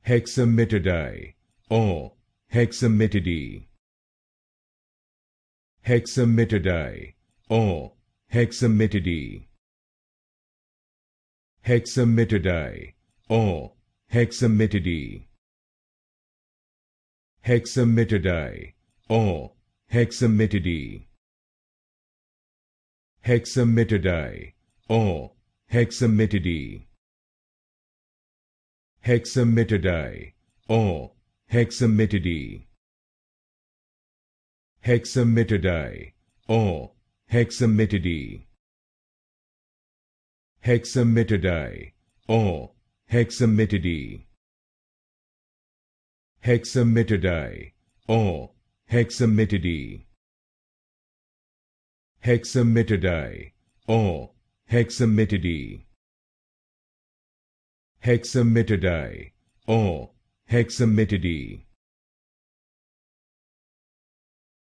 Hexamitidae or Hexamitidae. Hexamitidae or Hexamitidae. Hexamitidae or Hexamitidae. Hexamitidae or Hexamitidae. Hexamitidae or Hexamitidae. Hexamitidae or Hexamitidae. Hexamitidae or Hexamitidae. Hexamitidae or Hexamitidae. Hexamitidae or Hexamitidae. Hexamitidae or Hexamitidae. Hexamitidae or Hexamitidae.